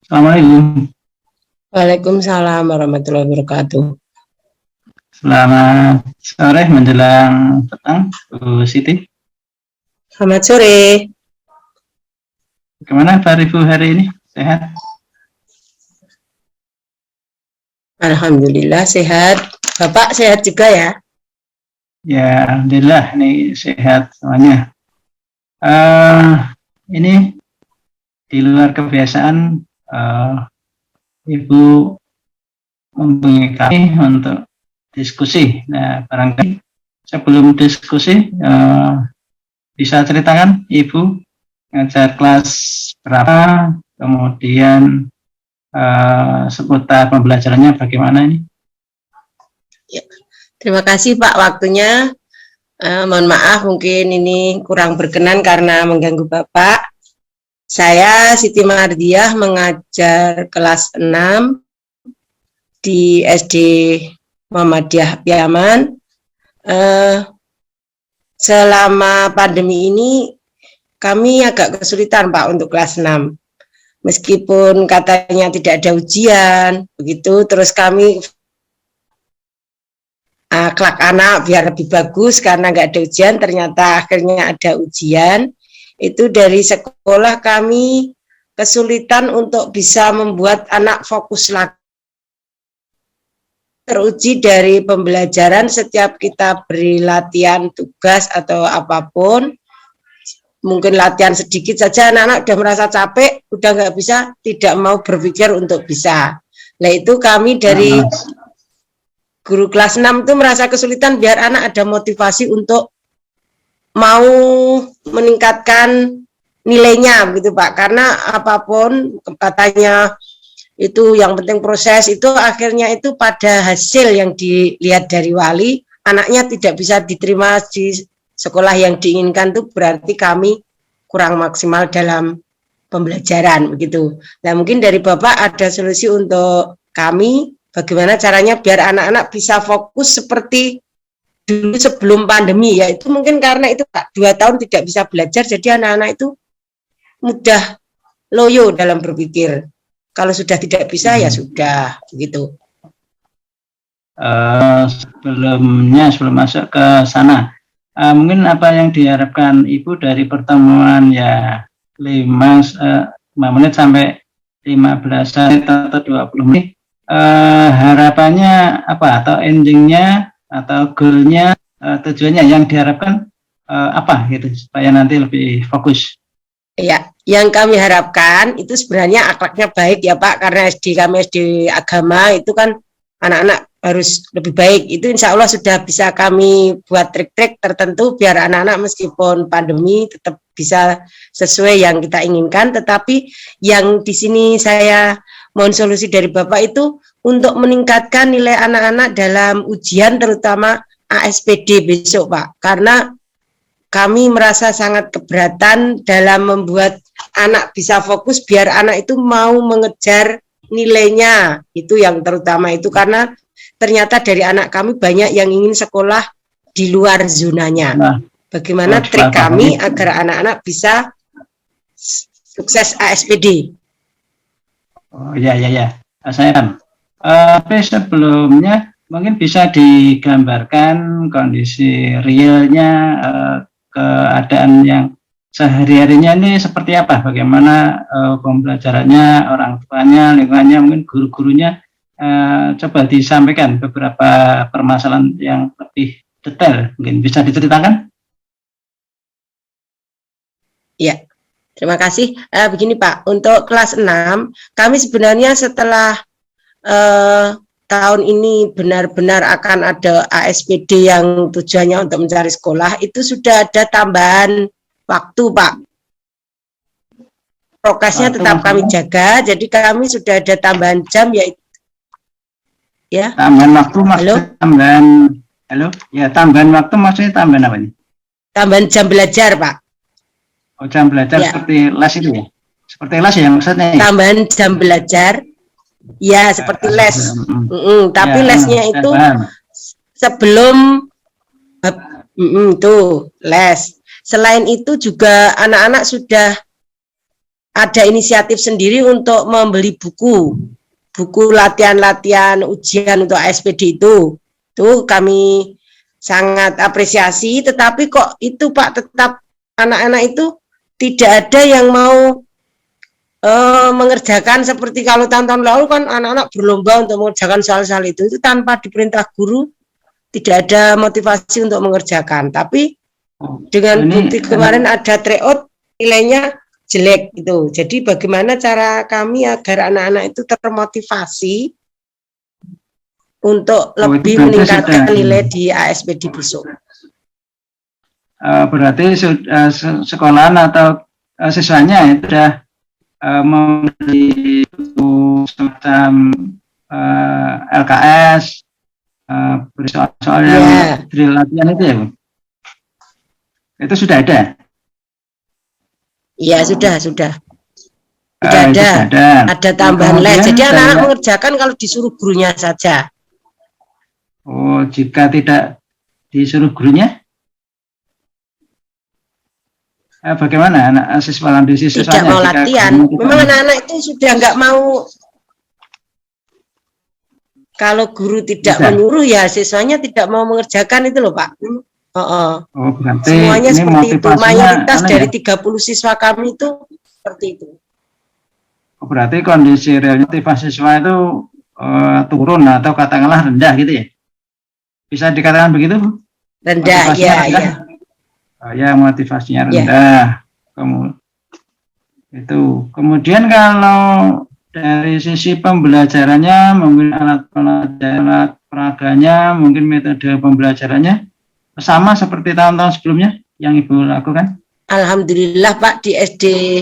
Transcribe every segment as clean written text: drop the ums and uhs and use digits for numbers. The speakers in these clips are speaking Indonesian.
Assalamualaikum. Waalaikumsalam warahmatullahi wabarakatuh. Selamat sore menjelang petang, Bu Siti. Selamat sore. Bagaimana Pak Ibu hari ini? Sehat? Alhamdulillah sehat. Bapak sehat juga ya? Ya, alhamdulillah ini sehat semuanya. Ini di luar kebiasaan Ibu menghubungi kami untuk diskusi. Nah, barangkali sebelum diskusi bisa ceritakan Ibu ngajar kelas berapa, kemudian seputar pembelajarannya bagaimana ini? Ya. Terima kasih Pak waktunya. Mohon maaf mungkin ini kurang berkenan karena mengganggu Bapak. Saya Siti Mardiah mengajar kelas 6 di SD Muhammadiyah Piaman. Selama pandemi ini kami agak kesulitan Pak untuk kelas 6. Meskipun katanya tidak ada ujian, begitu, terus kami akhlak anak biar lebih bagus karena nggak ada ujian, ternyata akhirnya ada ujian. Itu dari sekolah kami kesulitan untuk bisa membuat anak fokus lagi. Teruji dari pembelajaran setiap kita beri latihan tugas atau apapun, mungkin latihan sedikit saja anak-anak udah merasa capek, udah nggak bisa, tidak mau berpikir untuk bisa. Nah itu kami dari guru kelas 6 itu merasa kesulitan biar anak ada motivasi untuk mau meningkatkan nilainya begitu Pak, karena apapun katanya itu yang penting proses itu akhirnya itu pada hasil yang dilihat dari wali, anaknya tidak bisa diterima di sekolah yang diinginkan, itu berarti kami kurang maksimal dalam pembelajaran begitu. Nah mungkin dari Bapak ada solusi untuk kami bagaimana caranya biar anak-anak bisa fokus seperti dulu sebelum pandemi, yaitu mungkin karena itu Pak 2 tahun tidak bisa belajar jadi anak-anak itu mudah loyo dalam berpikir. Kalau sudah tidak bisa ya sudah begitu. Sebelum masuk ke sana, mungkin apa yang diharapkan Ibu dari pertemuan ya 5 menit sampai 15 menit atau 20 menit, harapannya apa atau endingnya atau goalnya, tujuannya yang diharapkan apa gitu supaya nanti lebih fokus. Ya, yang kami harapkan itu sebenarnya akhlaknya baik ya Pak, karena kami SD agama itu kan anak-anak harus lebih baik. Itu insya Allah sudah bisa kami buat trik-trik tertentu biar anak-anak meskipun pandemi tetap bisa sesuai yang kita inginkan. Tetapi yang di sini saya mohon solusi dari Bapak itu untuk meningkatkan nilai anak-anak dalam ujian terutama ASPD besok Pak, karena kami merasa sangat keberatan dalam membuat anak bisa fokus biar anak itu mau mengejar nilainya, itu yang terutama itu, karena ternyata dari anak kami banyak yang ingin sekolah di luar zonanya. Bagaimana trik kami agar anak-anak bisa sukses ASPD? Oh ya, saya kan. Tapi sebelumnya mungkin bisa digambarkan kondisi realnya, keadaan yang sehari-harinya ini seperti apa, bagaimana pembelajarannya, orang tuanya, lingkungannya, mungkin guru-gurunya, coba disampaikan beberapa permasalahan yang lebih detail, mungkin bisa diceritakan? Ya, terima kasih. Begini Pak, untuk kelas 6, kami sebenarnya setelah tahun ini benar-benar akan ada ASPD yang tujuannya untuk mencari sekolah, itu sudah ada tambahan waktu Pak. Prokesnya tetap kami jaga, jadi kami sudah ada tambahan jam, yaitu ya. Tambahan waktu maksudnya tambahan waktu maksudnya tambahan apa nih? Tambahan jam belajar Pak. Oh, jam belajar ya. Seperti les itu ya? Seperti les ya maksudnya? Tambahan jam belajar. Ya, seperti les. Tapi ya, lesnya itu sebelum itu les. Selain itu juga anak-anak sudah ada inisiatif sendiri untuk membeli buku latihan-latihan ujian untuk ASPD itu kami sangat apresiasi. Tetapi kok itu Pak, tetap anak-anak itu tidak ada yang mau mengerjakan seperti kalau tahun-tahun lalu kan anak-anak berlomba untuk mengerjakan soal-soal itu tanpa diperintah guru, tidak ada motivasi untuk mengerjakan. Tapi dengan bukti kemarin ada tryout, nilainya jelek gitu. Jadi bagaimana cara kami agar anak-anak itu termotivasi untuk lebih meningkatkan nilai di ASPD besok? Berarti sekolahan atau siswanya sudah membeli semacam LKS, soal-soal yang drill latihan itu ya, Bu? Itu sudah ada? Iya, sudah ada. Ada tambahan les. Jadi anak-anak mengerjakan kalau disuruh gurunya saja. Oh, jika tidak disuruh gurunya? Bagaimana anak siswa nanti siswanya? Tidak mau latihan. Memang anak-anak itu sudah nggak mau. Kalau guru tidak menyuruh ya siswanya tidak mau mengerjakan itu loh Pak. Oh, berarti semuanya seperti itu. Mayoritas dari ya? 30 siswa kami itu seperti itu. Berarti kondisi real motivasi siswa itu turun atau katakanlah rendah gitu ya? Bisa dikatakan begitu, Bu? Rendah, ya. Ya, motivasinya rendah. Kemudian kalau dari sisi pembelajarannya, mungkin alat peraganya, mungkin metode pembelajarannya sama seperti tahun-tahun sebelumnya yang Ibu lakukan? Alhamdulillah Pak, di SD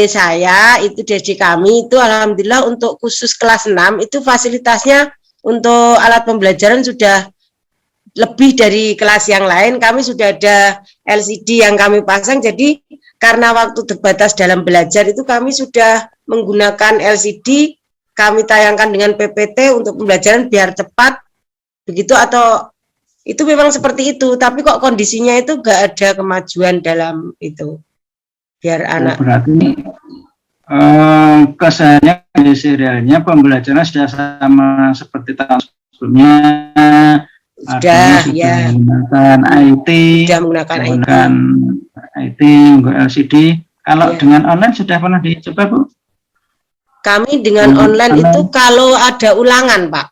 saya itu, di SD kami itu alhamdulillah untuk khusus kelas 6 itu fasilitasnya untuk alat pembelajaran sudah lebih dari kelas yang lain. Kami sudah ada LCD yang kami pasang, jadi karena waktu terbatas dalam belajar itu kami sudah menggunakan LCD, kami tayangkan dengan PPT untuk pembelajaran biar cepat begitu, atau itu memang seperti itu. Tapi kok kondisinya itu enggak ada kemajuan dalam itu biar anak. Berarti kesannya kondisi realnya pembelajaran sudah sama seperti tahun sebelumnya. Sudah menggunakan IT, menggunakan LCD. Kalau dengan online sudah pernah dicoba, Bu? Kami dengan online itu kalau ada ulangan, Pak.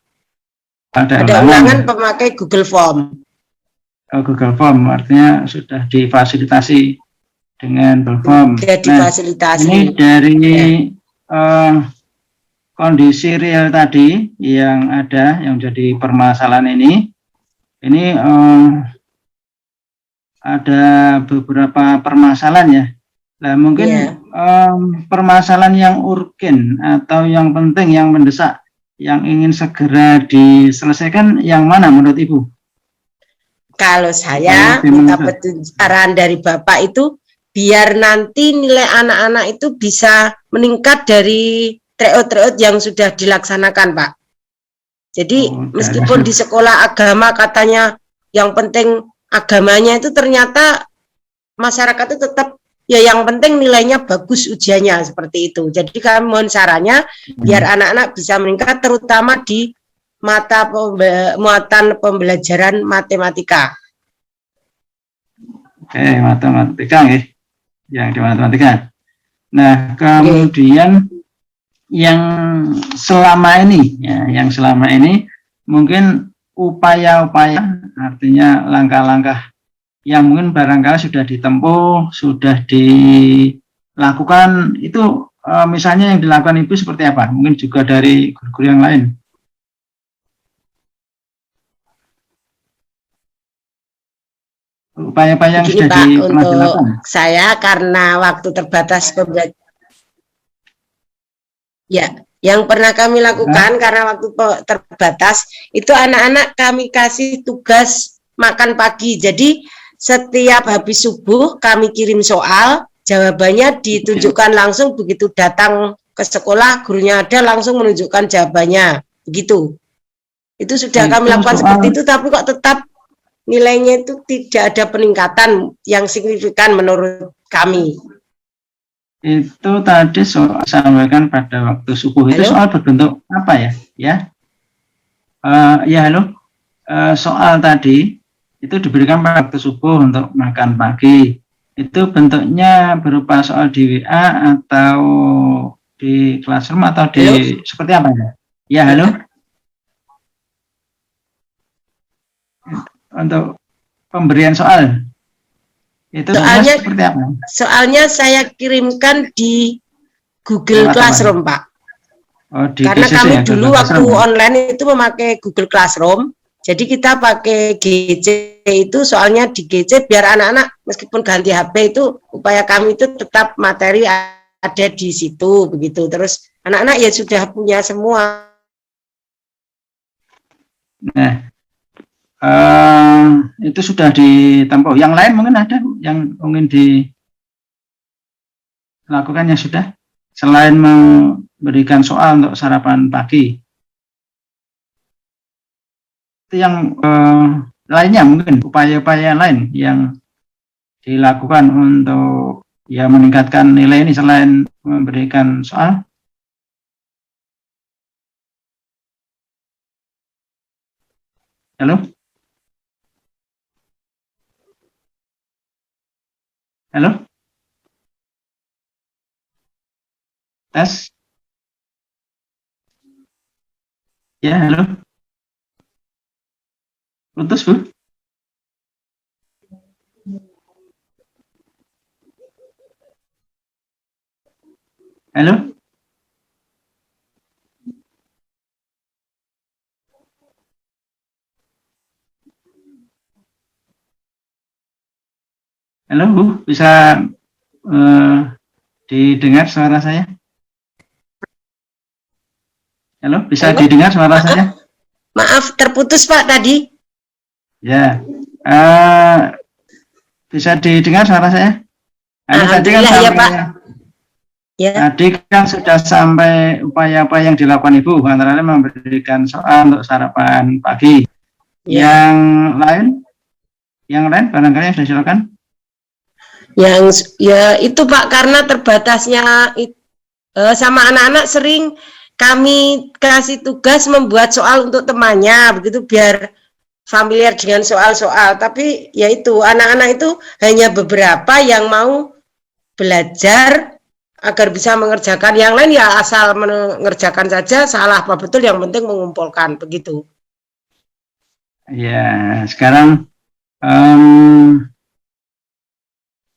Ada ulangan pemakai Google Form. Google Form artinya sudah difasilitasi dengan Google Form. Sudah difasilitasi. Ini dari kondisi real tadi yang ada, yang jadi permasalahan ini ada beberapa permasalahan ya. Nah, mungkin permasalahan yang urgen atau yang penting, yang mendesak, yang ingin segera diselesaikan yang mana menurut Ibu? Kalau saya minta arahan dari Bapak itu biar nanti nilai anak-anak itu bisa meningkat dari tryout yang sudah dilaksanakan, Pak. Jadi meskipun di sekolah agama katanya yang penting agamanya, itu ternyata masyarakat itu tetap ya yang penting nilainya bagus ujiannya, seperti itu. Jadi kami mohon sarannya biar anak-anak bisa meningkat terutama di mata muatan pembelajaran matematika. Oke, matematika ya. Yang di matematika. Nah, kemudian yang selama ini mungkin upaya-upaya, artinya langkah-langkah yang mungkin barangkali sudah ditempuh, sudah dilakukan itu, misalnya yang dilakukan Ibu seperti apa? Mungkin juga dari guru-guru yang lain. Upaya-upaya yang sudah dilakukan. Saya karena waktu terbatas pembelajaran. Ya, yang pernah kami lakukan karena waktu terbatas itu anak-anak kami kasih tugas makan pagi. Jadi setiap habis subuh kami kirim soal, jawabannya ditunjukkan langsung, begitu datang ke sekolah gurunya ada langsung menunjukkan jawabannya. Begitu. Itu sudah kami lakukan seperti itu, tapi kok tetap nilainya itu tidak ada peningkatan yang signifikan menurut kami. Itu tadi soal sampaikan pada waktu subuh. Itu Halo? soal berbentuk apa ya? Ya, halo. Soal tadi itu diberikan pada waktu subuh untuk makan pagi. Itu bentuknya berupa soal di WA atau di classroom atau di Halo? seperti apa ya? Ya, halo. Untuk pemberian soal itu Soalnya seperti apa? Soalnya saya kirimkan di Google Lewat Classroom, apa? Pak. Oh, di Karena GCC kami ya, dulu Google waktu Classroom ya? online itu memakai Google Classroom. Jadi kita pakai GC itu soalnya di GC biar anak-anak meskipun ganti HP itu upaya kami itu tetap materi ada di situ begitu. Terus anak-anak ya sudah punya semua. Nah, itu sudah ditempuh. Yang lain mungkin ada yang mungkin dilakukannya sudah selain memberikan soal untuk sarapan pagi. Itu yang lainnya mungkin upaya-upaya lain yang dilakukan untuk ya meningkatkan nilai ini selain memberikan soal. Halo? Halo? Tes? Ya, halo? Putus, Bu? Halo? Halo, Bu? Bisa didengar suara saya? Halo, bisa Halo? didengar suara saya? Maaf terputus Pak tadi. Ya, bisa didengar suara saya? Tadi kan Alhamdulillah ya Pak. Ya. Tadi kan sudah sampai upaya-upaya yang dilakukan Ibu, antara lain memberikan soal untuk sarapan pagi. Ya. Yang lain barangkali yang sudah silakan. Yang ya itu Pak karena terbatasnya sama anak-anak sering kami kasih tugas membuat soal untuk temannya begitu biar familiar dengan soal-soal, tapi yaitu anak-anak itu hanya beberapa yang mau belajar agar bisa mengerjakan, yang lain ya asal mengerjakan saja, salah apa betul yang penting mengumpulkan begitu. Ya, sekarang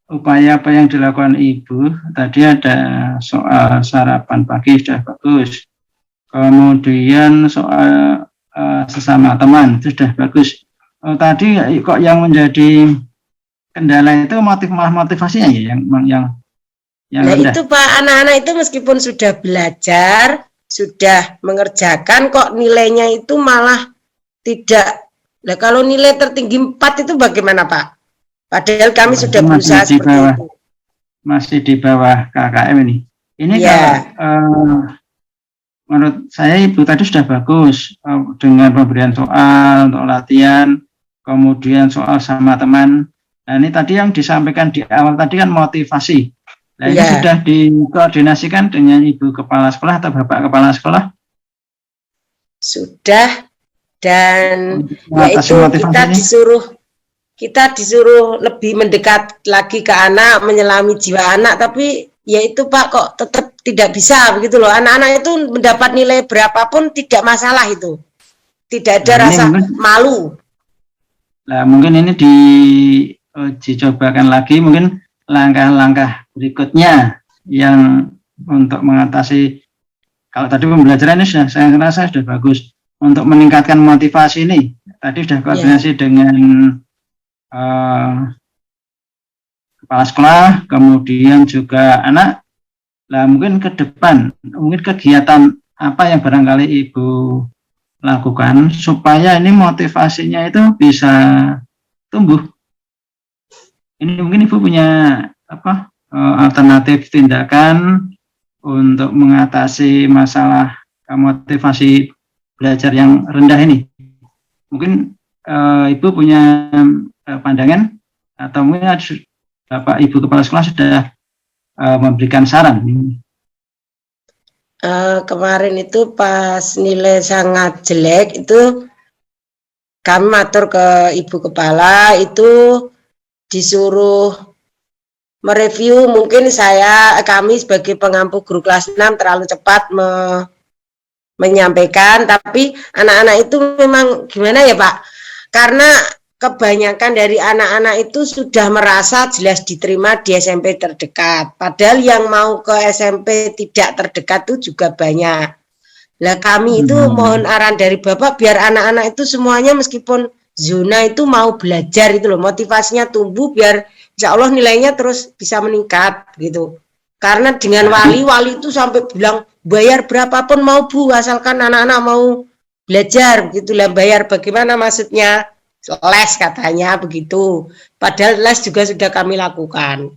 upaya apa yang dilakukan Ibu tadi ada soal sarapan pagi sudah bagus, kemudian soal sesama teman itu sudah bagus. Tadi kok yang menjadi kendala itu motivasinya ya yang nah rendah. itu Pak, anak-anak itu meskipun sudah belajar, sudah mengerjakan kok nilainya itu malah tidak. Nah kalau nilai tertinggi 4 itu bagaimana Pak? Padahal kami sudah berusaha seperti itu. Masih di bawah KKM ini. Ini ya. Kalau menurut saya Ibu tadi sudah bagus dengan pemberian soal untuk latihan, kemudian soal sama teman. Nah ini tadi yang disampaikan di awal tadi kan motivasi. Nah ini sudah dikoordinasikan dengan Ibu Kepala Sekolah atau Bapak Kepala Sekolah? Sudah, dan yaitu kita disuruh lebih mendekat lagi ke anak, menyelami jiwa anak, tapi yaitu Pak kok tetap tidak bisa begitu loh. Anak-anak itu mendapat nilai berapapun tidak masalah itu. Tidak ada rasa malu. Nah, mungkin ini dicobakan lagi mungkin langkah-langkah berikutnya yang untuk mengatasi, kalau tadi pembelajaran ini saya rasa sudah bagus untuk meningkatkan motivasi ini. Tadi sudah koordinasi dengan kepala sekolah, kemudian juga anak. Nah, mungkin ke depan, mungkin kegiatan apa yang barangkali Ibu lakukan supaya ini motivasinya itu bisa tumbuh. Ini mungkin Ibu punya apa alternatif tindakan untuk mengatasi masalah motivasi belajar yang rendah ini. Mungkin Ibu punya pandangan atau mungkin Bapak Ibu Kepala Sekolah sudah memberikan saran? Kemarin itu pas nilai sangat jelek itu kami matur ke Ibu Kepala itu disuruh mereview, mungkin kami sebagai pengampu guru kelas 6 terlalu cepat menyampaikan, tapi anak-anak itu memang gimana ya Pak, karena kebanyakan dari anak-anak itu sudah merasa jelas diterima di SMP terdekat, padahal yang mau ke SMP tidak terdekat itu juga banyak. Lah kami itu mohon arahan dari Bapak biar anak-anak itu semuanya meskipun zona itu mau belajar itu loh, motivasinya tumbuh biar insya Allah nilainya terus bisa meningkat gitu. Karena dengan wali itu sampai bilang bayar berapapun mau Bu, asalkan anak-anak mau belajar begitulah. Bayar bagaimana maksudnya? Les katanya begitu. Padahal les juga sudah kami lakukan.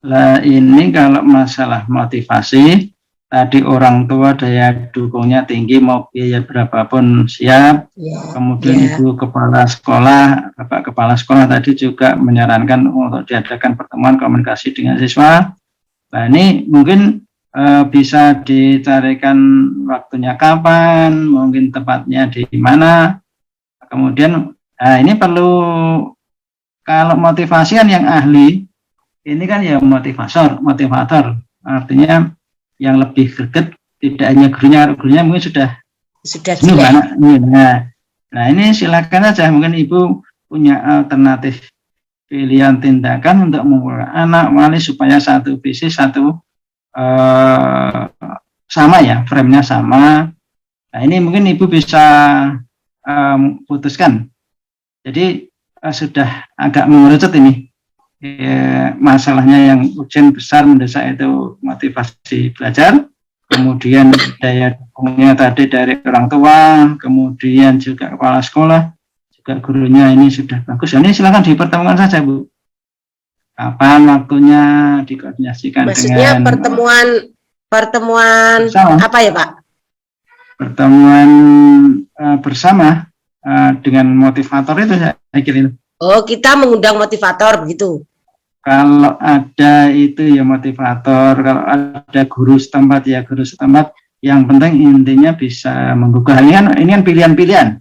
Nah ini kalau masalah motivasi, tadi orang tua daya dukungnya tinggi, mau biaya berapapun siap. Ya, kemudian Ibu Kepala Sekolah, Bapak Kepala Sekolah tadi juga menyarankan untuk diadakan pertemuan komunikasi dengan siswa. Nah ini mungkin bisa dicarikan waktunya kapan, mungkin tepatnya di mana. Kemudian ini perlu, kalau motivasi kan yang ahli, ini kan ya motivator, artinya yang lebih greget tidak hanya gurunya mungkin sudah jelek. Nah ini silakan saja, mungkin Ibu punya alternatif pilihan tindakan untuk mengumpulkan anak wali supaya satu visi sama ya, frame-nya sama. Nah ini mungkin Ibu bisa putuskan. Jadi sudah agak mengerucut ini. Masalahnya yang urgent besar mendesak itu motivasi belajar, kemudian daya dukungnya tadi dari orang tua, kemudian juga kepala sekolah, juga gurunya ini sudah bagus. Ini silakan dipertemukan saja Bu. Kapan waktunya dikoordinasikan. Maksudnya dengan pertemuan bersama. Apa ya Pak? Pertemuan bersama dengan motivator itu saya kira. Oh, kita mengundang motivator begitu. Kalau ada itu ya motivator, kalau ada guru setempat ya guru setempat. Yang penting intinya bisa menggugah. Ini kan pilihan-pilihan.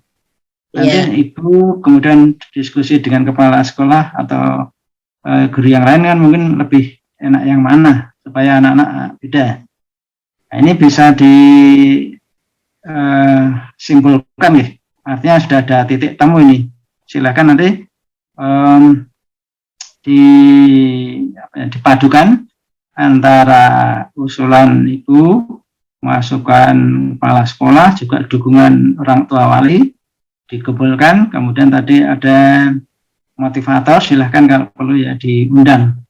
Nanti Ibu kemudian diskusi dengan kepala sekolah atau guru yang lain kan mungkin lebih enak yang mana supaya anak-anak beda. Nah, ini bisa disimpulkan ya. Artinya sudah ada titik temu ini. Silakan nanti dipadukan antara usulan Ibu, masukan kepala sekolah, juga dukungan orang tua wali, dikumpulkan. Kemudian tadi ada motivator, silahkan kalau perlu ya diundang.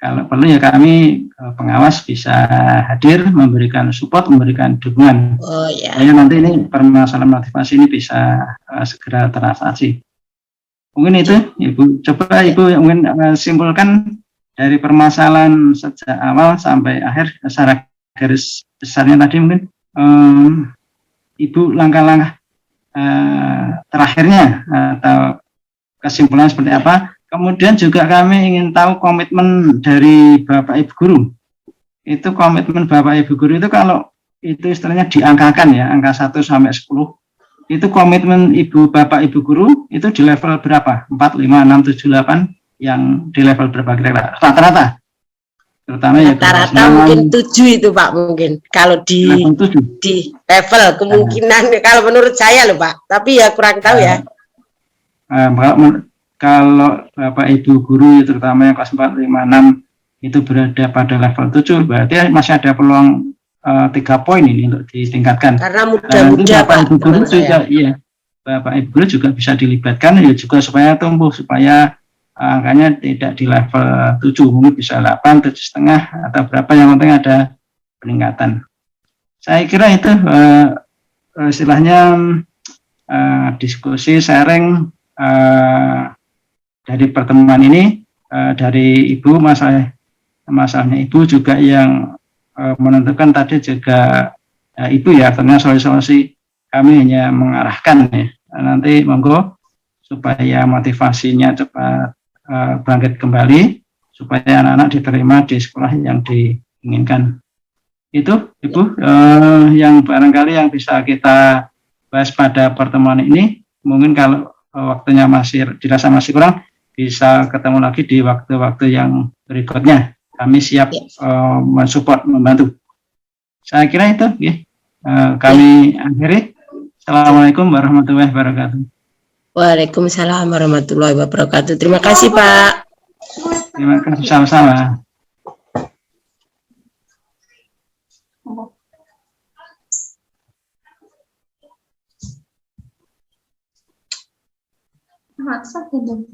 Kalau perlu ya kami pengawas bisa hadir, memberikan support, memberikan dukungan. Oh ya. Supaya nanti ini permasalahan motivasi ini bisa segera teratasi. Mungkin itu Ibu, coba Ibu mungkin simpulkan dari permasalahan sejak awal sampai akhir secara garis besarnya tadi mungkin Ibu langkah-langkah terakhirnya atau kesimpulan seperti apa. Kemudian juga kami ingin tahu komitmen dari Bapak Ibu Guru. Itu komitmen Bapak Ibu Guru itu kalau itu istilahnya diangkakan ya, angka 1 sampai 10. Itu komitmen Bapak Ibu Guru itu di level berapa? 4, 5, 6, 7, 8 yang di level berapa kira-kira? Rata-rata. Terutama rata-rata ya mungkin 7 itu Pak, mungkin. Kalau di level kemungkinan kalau menurut saya loh Pak, tapi ya kurang tahu ya. Kalau Bapak Ibu Guru terutama yang kelas 4, 5, 6 itu berada pada level 7, berarti masih ada peluang 3 poin ini untuk ditingkatkan. Karena mudah-mudahan Bapak Ibu Guru juga, iya, Bapak Ibu Guru juga bisa dilibatkan ya juga supaya tumbuh, supaya angkanya tidak di level 7, mungkin bisa 8, 7,5 atau berapa, yang penting ada peningkatan. Saya kira itu istilahnya diskusi sharing dari pertemuan ini, dari Ibu, masalahnya Ibu juga yang menentukan tadi juga Ibu ya, artinya solusi kami hanya mengarahkan ya. Nanti monggo supaya motivasinya cepat bangkit kembali, supaya anak-anak diterima di sekolah yang diinginkan. Itu Ibu yang barangkali yang bisa kita bahas pada pertemuan ini. Mungkin kalau waktunya masih dirasa masih kurang, bisa ketemu lagi di waktu-waktu yang berikutnya. Kami siap mensupport, membantu. Saya kira itu ya. Kami akhiri. Assalamualaikum warahmatullahi wabarakatuh. Waalaikumsalam warahmatullahi wabarakatuh. Terima kasih Pak. Terima kasih, sama-sama. Masak ya dong.